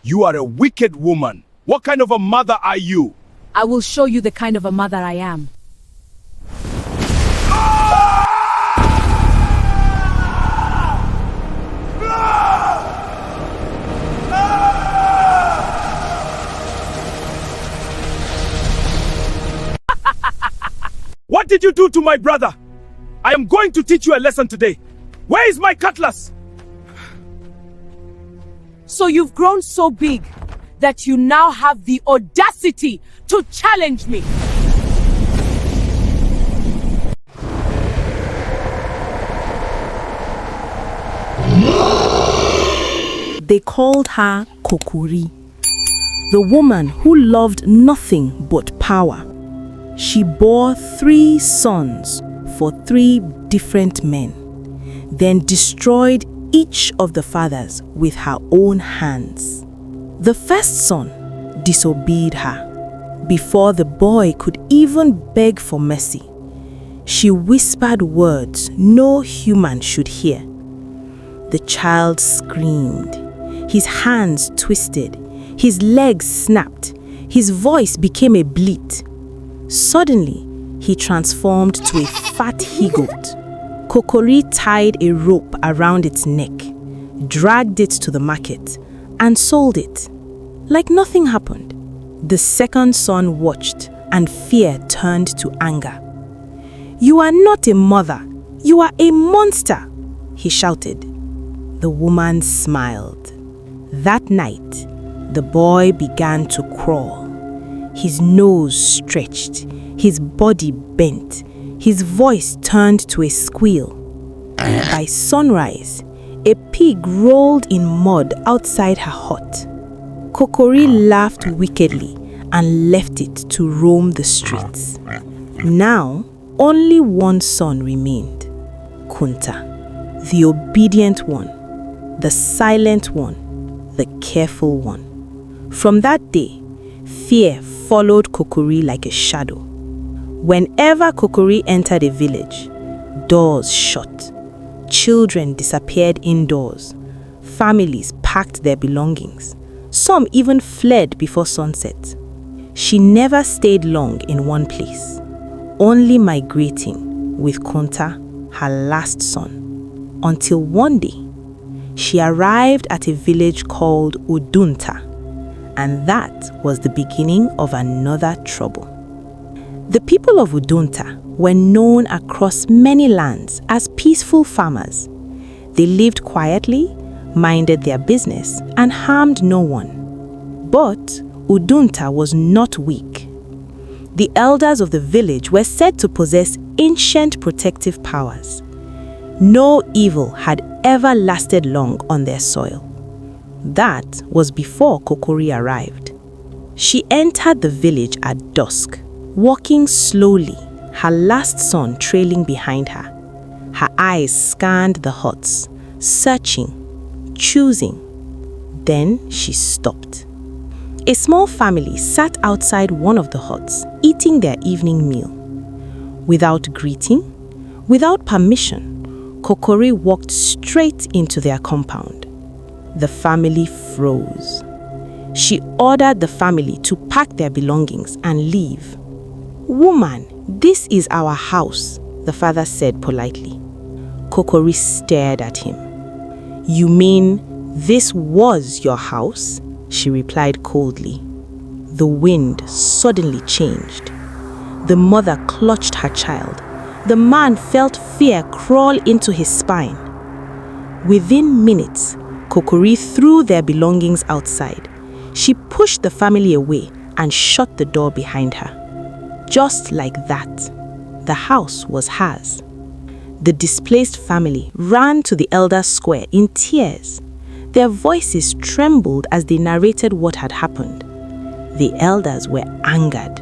You are a wicked woman. What kind of a mother are you? I will show you the kind of a mother I am. What did you do to my brother? I am going to teach you a lesson today. Where is my cutlass? So you've grown so big that you now have the audacity to challenge me. They called her Kokori, the woman who loved nothing but power. She bore 3 sons for 3 different men, then destroyed each of the fathers with her own hands. The first son disobeyed her. Before the boy could even beg for mercy, she whispered words no human should hear. The child screamed. His hands twisted. His legs snapped. His voice became a bleat. Suddenly, he transformed to a fat he-goat. Kokori tied a rope around its neck, dragged it to the market, and sold it. Like nothing happened. The second son watched, and fear turned to anger. "You are not a mother. You are a monster," he shouted. The woman smiled. That night, the boy began to crawl. His nose stretched, his body bent, his voice turned to a squeal. By sunrise, a pig rolled in mud outside her hut. Kokori laughed wickedly and left it to roam the streets. Now, only one son remained, Kunta, the obedient one, the silent one, the careful one. From that day, fear followed Kokori like a shadow. Whenever Kokori entered a village, doors shut, children disappeared indoors, families packed their belongings, some even fled before sunset. She never stayed long in one place, only migrating with Counta, her last son, until one day, she arrived at a village called Udunta, and that was the beginning of another trouble. The people of Udunta were known across many lands as peaceful farmers. They lived quietly, minded their business, and harmed no one. But Udunta was not weak. The elders of the village were said to possess ancient protective powers. No evil had ever lasted long on their soil. That was before Kokori arrived. She entered the village at dusk, walking slowly, her last son trailing behind her. Her eyes scanned the huts, searching, choosing. Then she stopped. A small family sat outside one of the huts, eating their evening meal. Without greeting, without permission, Kokori walked straight into their compound. The family froze. She ordered the family to pack their belongings and leave. "Woman, this is our house," the father said politely. Kokori stared at him. "You mean this was your house?" she replied coldly. The wind suddenly changed. The mother clutched her child. The man felt fear crawl into his spine. Within minutes, Kokori threw their belongings outside. She pushed the family away and shut the door behind her. Just like that, the house was hers. The displaced family ran to the elders' square in tears. Their voices trembled as they narrated what had happened. The elders were angered.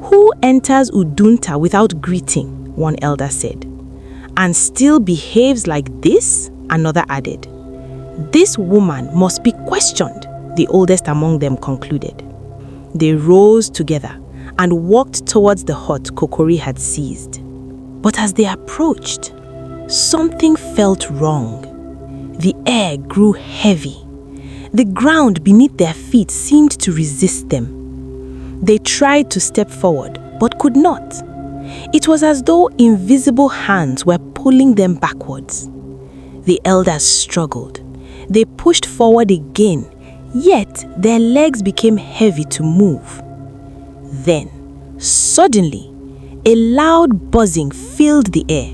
"Who enters Udunta without greeting?" one elder said. "And still behaves like this?" another added. "This woman must be questioned," the oldest among them concluded. They rose together and walked towards the hut Kokori had seized. But as they approached, something felt wrong. The air grew heavy. The ground beneath their feet seemed to resist them. They tried to step forward, but could not. It was as though invisible hands were pulling them backwards. The elders struggled. They pushed forward again, yet their legs became heavy to move. Then, suddenly, a loud buzzing filled the air.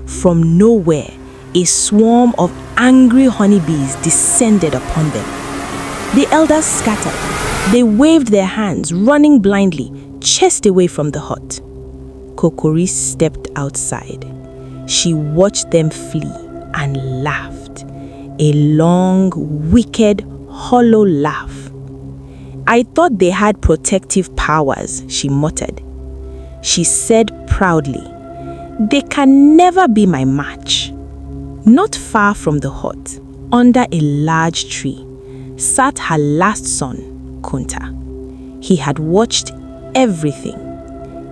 From nowhere, a swarm of angry honeybees descended upon them. The elders scattered. They waved their hands, running blindly, chased away from the hut. Kokori stepped outside. She watched them flee and laughed. A long, wicked, hollow laugh. "I thought they had protective powers," she muttered. She said proudly, "They can never be my match." Not far from the hut, under a large tree, sat her last son, Kunta. He had watched everything.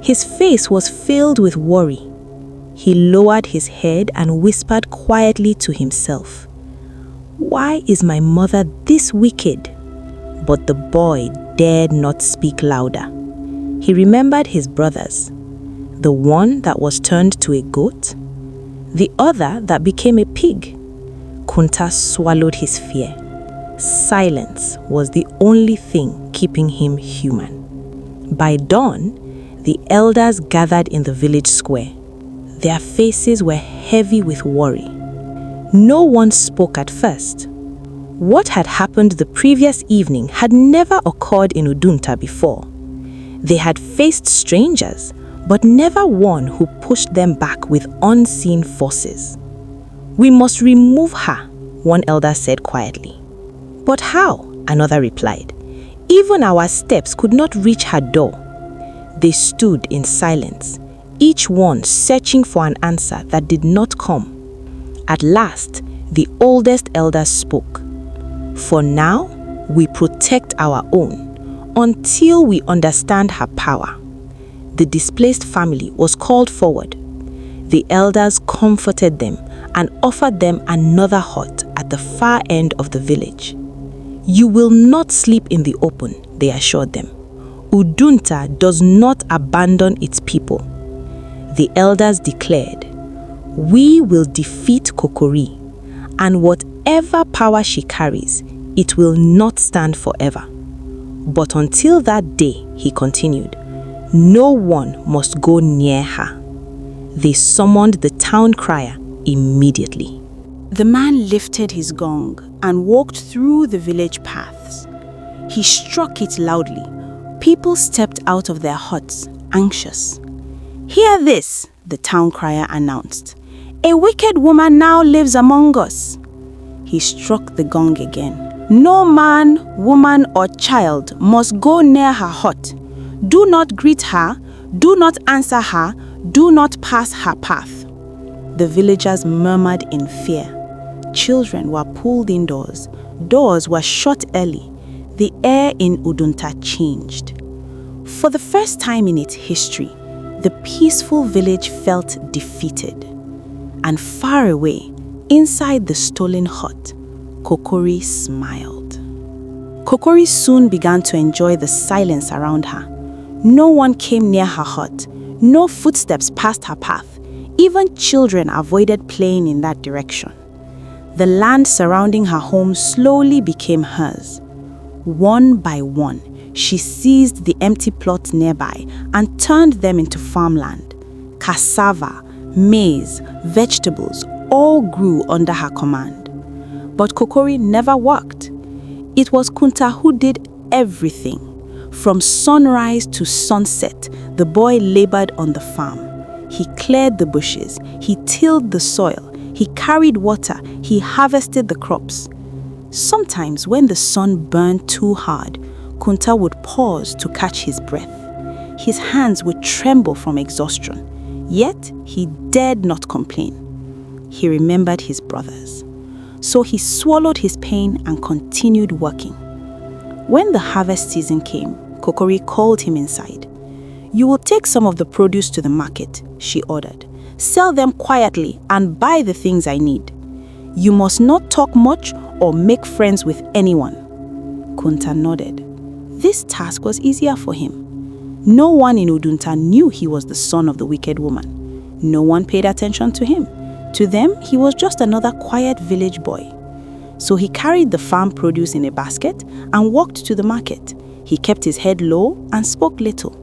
His face was filled with worry. He lowered his head and whispered quietly to himself, "Why is my mother this wicked?" But the boy dared not speak louder. He remembered his brothers, the one that was turned to a goat, the other that became a pig. Kunta swallowed his fear. Silence was the only thing keeping him human. By dawn, the elders gathered in the village square. Their faces were heavy with worry. No one spoke at first. What had happened the previous evening had never occurred in Udunta before. They had faced strangers, but never one who pushed them back with unseen forces. "We must remove her," one elder said quietly. "But how?" another replied. "Even our steps could not reach her door." They stood in silence, each one searching for an answer that did not come. At last, the oldest elder spoke. "For now, we protect our own until we understand her power." The displaced family was called forward. The elders comforted them and offered them another hut at the far end of the village. "You will not sleep in the open," they assured them. "Udunta does not abandon its people." The elders declared, "We will defeat Kokori, and whatever power she carries, it will not stand forever." But until that day, he continued, no one must go near her. They summoned the town crier immediately. The man lifted his gong and walked through the village paths. He struck it loudly. People stepped out of their huts, anxious. "Hear this," the town crier announced. "A wicked woman now lives among us." He struck the gong again. "No man, woman, or child must go near her hut. Do not greet her, do not answer her, do not pass her path." The villagers murmured in fear. Children were pulled indoors. Doors were shut early. The air in Udunta changed. For the first time in its history, the peaceful village felt defeated. And far away, inside the stolen hut, Kokori smiled. Kokori soon began to enjoy the silence around her. No one came near her hut. No footsteps passed her path. Even children avoided playing in that direction. The land surrounding her home slowly became hers. One by one, she seized the empty plots nearby and turned them into farmland. Cassava, maize, vegetables all grew under her command. But Kokori never worked. It was Kunta who did everything. From sunrise to sunset, the boy labored on the farm. He cleared the bushes, he tilled the soil, he carried water, he harvested the crops. Sometimes when the sun burned too hard, Kunta would pause to catch his breath. His hands would tremble from exhaustion, yet he dared not complain. He remembered his brothers. So he swallowed his pain and continued working. When the harvest season came, Kokori called him inside. "You will take some of the produce to the market," she ordered. "Sell them quietly and buy the things I need. You must not talk much or make friends with anyone. Kunta nodded. This task was easier for him. No one in Udunta knew he was the son of the wicked woman. No one paid attention to him. To them, he was just another quiet village boy. So he carried the farm produce in a basket and walked to the market. He kept his head low and spoke little.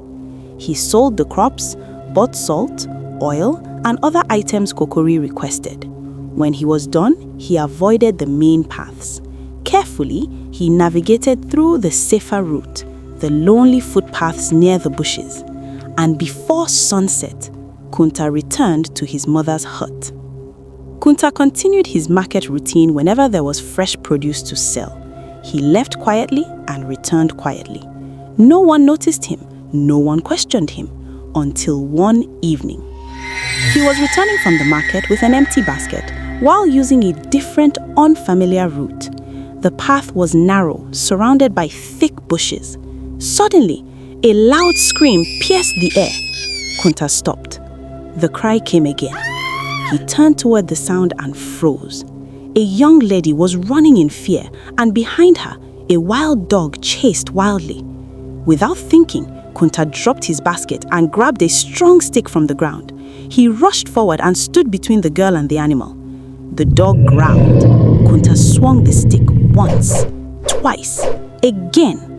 He sold the crops, bought salt, oil, and other items Kokori requested. When he was done, he avoided the main paths. Carefully, he navigated through the safer route, the lonely footpaths near the bushes. And before sunset, Kunta returned to his mother's hut. Kunta continued his market routine whenever there was fresh produce to sell. He left quietly and returned quietly. No one noticed him, no one questioned him, until one evening. He was returning from the market with an empty basket while using a different, unfamiliar route. The path was narrow, surrounded by thick bushes. Suddenly, a loud scream pierced the air. Kunta stopped. The cry came again. He turned toward the sound and froze. A young lady was running in fear, and behind her, a wild dog chased wildly. Without thinking, Kunta dropped his basket and grabbed a strong stick from the ground. He rushed forward and stood between the girl and the animal. The dog growled. Kunta swung the stick once, twice, again.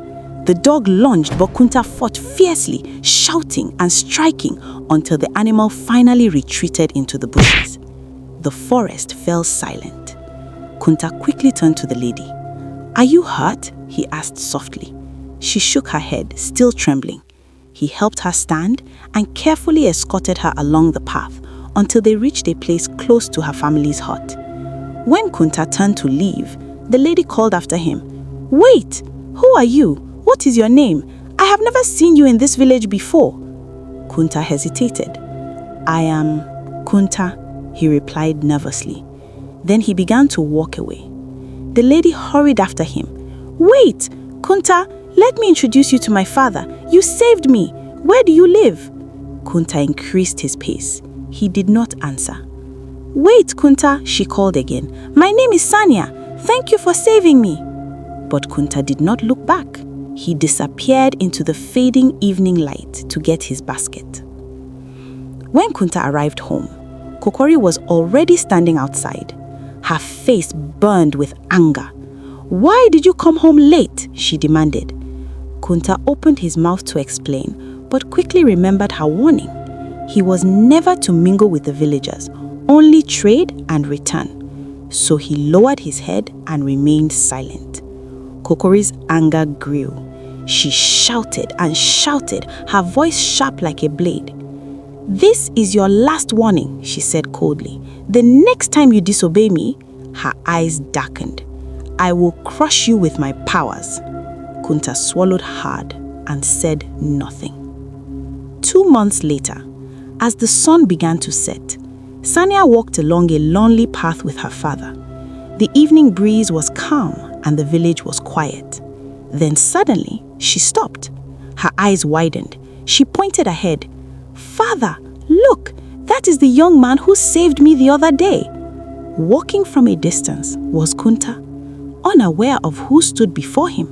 The dog lunged, but Kunta fought fiercely, shouting and striking until the animal finally retreated into the bushes. The forest fell silent. Kunta quickly turned to the lady. "Are you hurt?" he asked softly. She shook her head, still trembling. He helped her stand and carefully escorted her along the path until they reached a place close to her family's hut. When Kunta turned to leave, the lady called after him, "Wait! Who are you? What is your name? I have never seen you in this village before." Kunta hesitated. "I am Kunta," he replied nervously. Then he began to walk away. The lady hurried after him. "Wait, Kunta, let me introduce you to my father. You saved me. Where do you live?" Kunta increased his pace. He did not answer. "Wait, Kunta," she called again. "My name is Sanya. Thank you for saving me." But Kunta did not look back. He disappeared into the fading evening light to get his basket. When Kunta arrived home, Kokori was already standing outside. Her face burned with anger. "Why did you come home late?" she demanded. Kunta opened his mouth to explain, but quickly remembered her warning. He was never to mingle with the villagers, only trade and return. So he lowered his head and remained silent. Kokori's anger grew. She shouted and shouted, her voice sharp like a blade. "This is your last warning," she said coldly. "The next time you disobey me," her eyes darkened, "I will crush you with my powers." Kunta swallowed hard and said nothing. 2 months later, as the sun began to set, Sanya walked along a lonely path with her father. The evening breeze was calm and the village was quiet. Then suddenly, she stopped. Her eyes widened. She pointed ahead. "Father, look, that is the young man who saved me the other day." Walking from a distance was Kunta, unaware of who stood before him.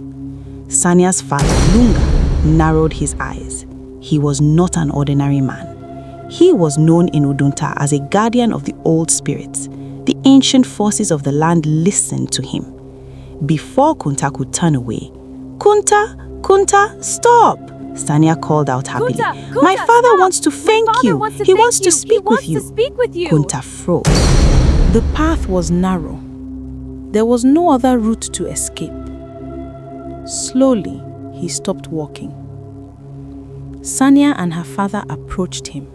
Sanya's father, Lunga, narrowed his eyes. He was not an ordinary man. He was known in Udunta as a guardian of the old spirits. The ancient forces of the land listened to him. Before Kunta could turn away, "Kunta, Kunta, stop!" Sanya called out happily. Kunta, "My father stop! wants to thank you. He wants to speak with you." Kunta froze. The path was narrow. There was no other route to escape. Slowly, he stopped walking. Sanya and her father approached him.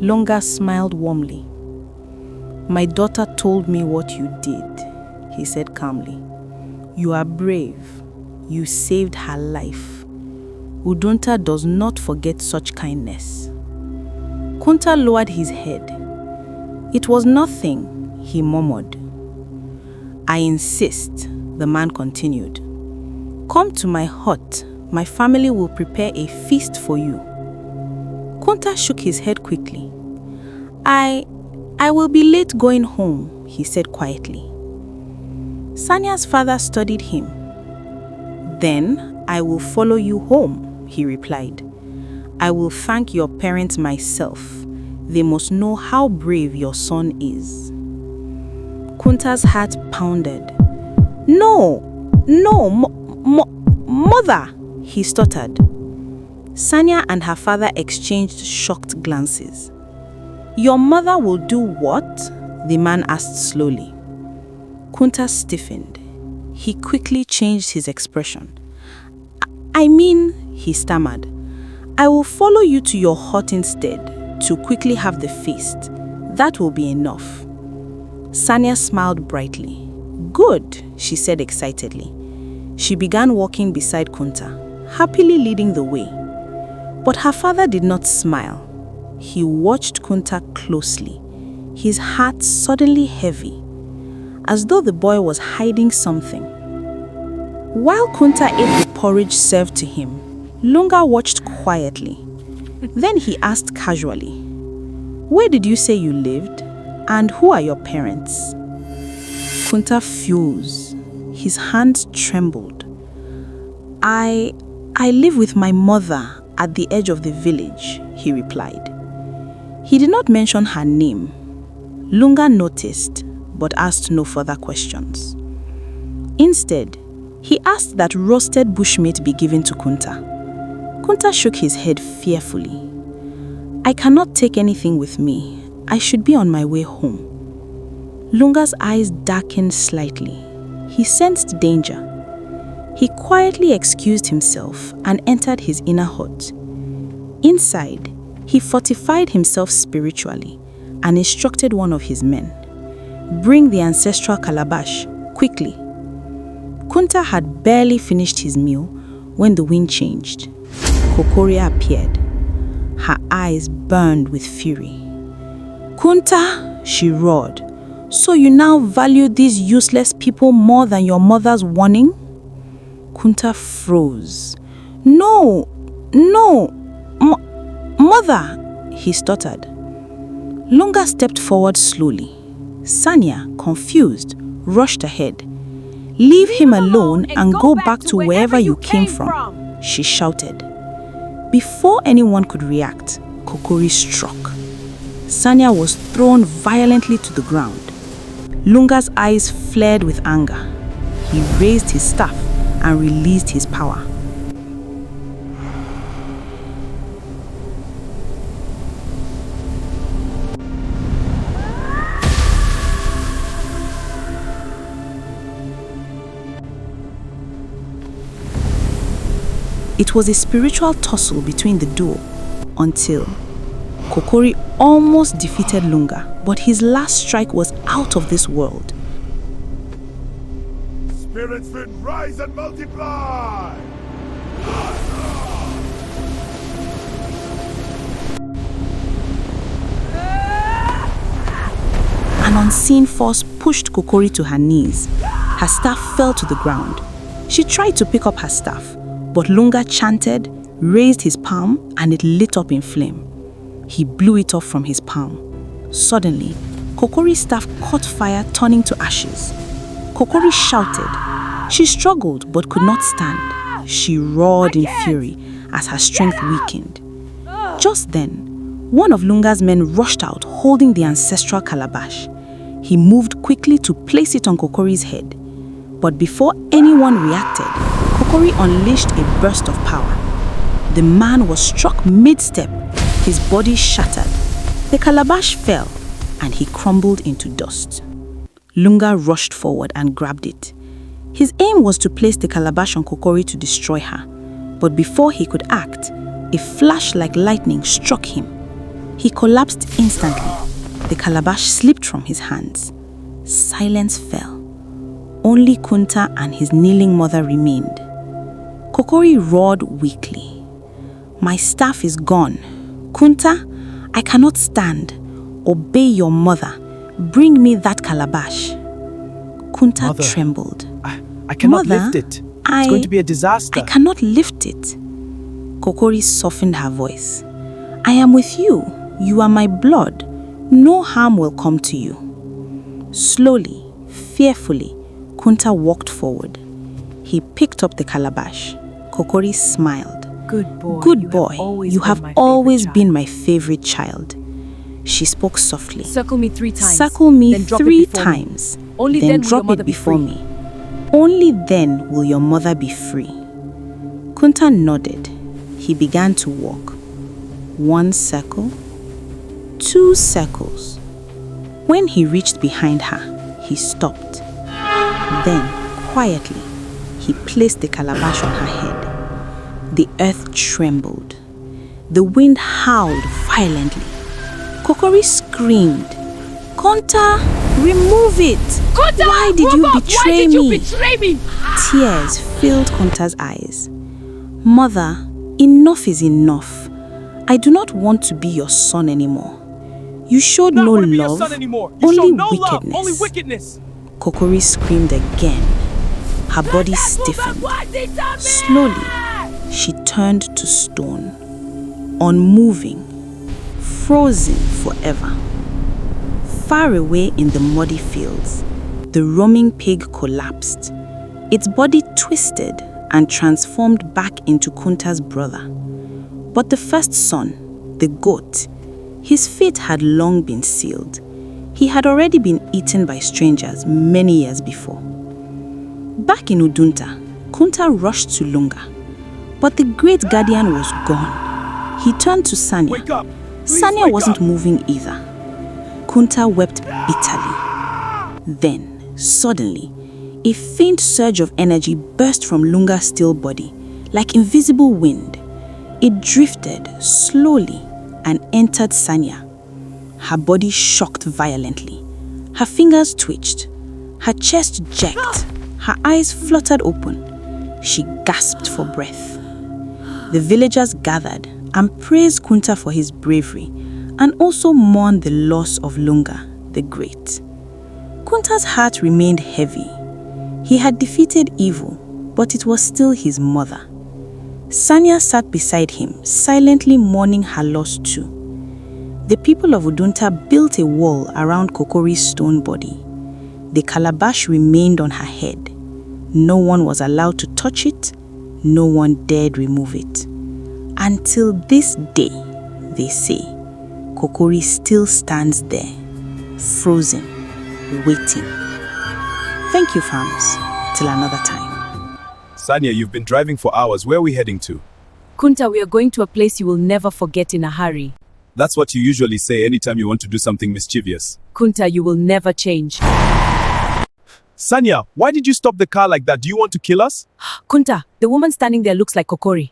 Lunga smiled warmly. "My daughter told me what you did," he said calmly. "You are brave. You saved her life. Udunta does not forget such kindness." Kunta lowered his head. "It was nothing," he murmured. "I insist," the man continued. "Come to my hut. My family will prepare a feast for you." Kunta shook his head quickly. I will be late going home," he said quietly. Sania's father studied him. "Then I will follow you home," he replied. "I will thank your parents myself. They must know how brave your son is." Kunta's heart pounded. No, mother," he stuttered. Sania and her father exchanged shocked glances. "Your mother will do what?" the man asked slowly. Kunta stiffened. He quickly changed his expression. I mean, he stammered, "I will follow you to your hut instead, to quickly have the feast. That will be enough." Sania smiled brightly. "Good," she said excitedly. She began walking beside Kunta, happily leading the way. But her father did not smile. He watched Kunta closely, his heart suddenly heavy, as though the boy was hiding something. While Kunta ate the porridge served to him, Lunga watched quietly. Then he asked casually, "Where did you say you lived? And who are your parents?" Kunta fused. His hands trembled. I live with my mother at the edge of the village," he replied. He did not mention her name. Lunga noticed, but asked no further questions. Instead, he asked that roasted bushmeat be given to Kunta. Kunta shook his head fearfully. "I cannot take anything with me. I should be on my way home." Lunga's eyes darkened slightly. He sensed danger. He quietly excused himself and entered his inner hut. Inside, he fortified himself spiritually and instructed one of his men, "Bring the ancestral calabash, quickly." Kunta had barely finished his meal when the wind changed. Kokori appeared. Her eyes burned with fury. "Kunta," she roared, "so you now value these useless people more than your mother's warning?" Kunta froze. No, mother," he stuttered. Lunga stepped forward slowly. Sania, confused, rushed ahead. Leave him alone and go back to wherever you came from," she shouted. Before anyone could react, Kokori struck. Sania was thrown violently to the ground. Lunga's eyes flared with anger. He raised his staff and released his power. It was a spiritual tussle between the duo until Kokori almost defeated Lunga, but his last strike was out of this world. Spirits then rise and multiply! An unseen force pushed Kokori to her knees. Her staff fell to the ground. She tried to pick up her staff, but Lunga chanted, raised his palm, and it lit up in flame. He blew it off from his palm. Suddenly, Kokori's staff caught fire, turning to ashes. Kokori shouted. She struggled but could not stand. She roared in fury as her strength weakened. Just then, one of Lunga's men rushed out holding the ancestral calabash. He moved quickly to place it on Kokori's head. But before anyone reacted, Kokori unleashed a burst of power. The man was struck mid-step. His body shattered. The calabash fell, and he crumbled into dust. Lunga rushed forward and grabbed it. His aim was to place the calabash on Kokori to destroy her. But before he could act, a flash like lightning struck him. He collapsed instantly. The calabash slipped from his hands. Silence fell. Only Kunta and his kneeling mother remained. Kokori roared weakly. "My staff is gone. Kunta, I cannot stand. Obey your mother. Bring me that calabash." Kunta Mother, trembled. I cannot "Mother, lift it. It's going to be a disaster." I cannot lift it. Kokori softened her voice. "I am with you. You are my blood. No harm will come to you." Slowly, fearfully, Kunta walked forward. He picked up the calabash. Kokori smiled. Good boy. Good boy, you have always been my favorite child. She spoke softly. Circle me 3 times. Circle me then drop 3 it before me. times. Only then then will drop your mother it be before free. me. Only then will your mother be free. Kunta nodded. He began to walk. 1 circle, 2 circles. When he reached behind her, he stopped. Then, quietly, he placed the calabash on her head. The earth trembled. The wind howled violently. Kokori screamed, "Counta, remove it! Kunta, Why did you betray Why did you me?" betray me? Tears filled Kunta's eyes. "Mother, enough is enough. I do not want to be your son anymore. You showed Not no want to be your love, son anymore. You only show no wickedness." love, only wickedness. Kokori screamed again. Her body stiffened. Slowly, she turned to stone, unmoving, frozen forever. Far away in the muddy fields, the roaming pig collapsed. Its body twisted and transformed back into Kunta's brother. But the first son, the goat, his fate had long been sealed. He had already been eaten by strangers many years before. Back in Udunta, Kunta rushed to Lunga, but the great guardian was gone. He turned to Sanya. Wake up! Please Sanya wake wasn't up. moving either. Kunta wept bitterly. Then, suddenly, a faint surge of energy burst from Lunga's still body, like invisible wind. It drifted slowly and entered Sanya. Her body shocked violently. Her fingers twitched. Her chest jerked. Her eyes fluttered open. She gasped for breath. The villagers gathered and praised Kunta for his bravery and also mourned the loss of Lunga, the Great. Kunta's heart remained heavy. He had defeated evil, but it was still his mother. Sanya sat beside him, silently mourning her loss too. The people of Udunta built a wall around Kokori's stone body. The calabash remained on her head. No one was allowed to touch it. No one dared remove it. Until this day, they say, Kokori still stands there, frozen, waiting. Thank you, farms. Till another time. Sanya, you've been driving for hours. Where are we heading to? Kunta, we are going to a place you will never forget in a hurry. That's what you usually say anytime you want to do something mischievous. Kunta, you will never change. Sanya, why did you stop the car like that? Do you want to kill us? Kunta, the woman standing there looks like Kokori.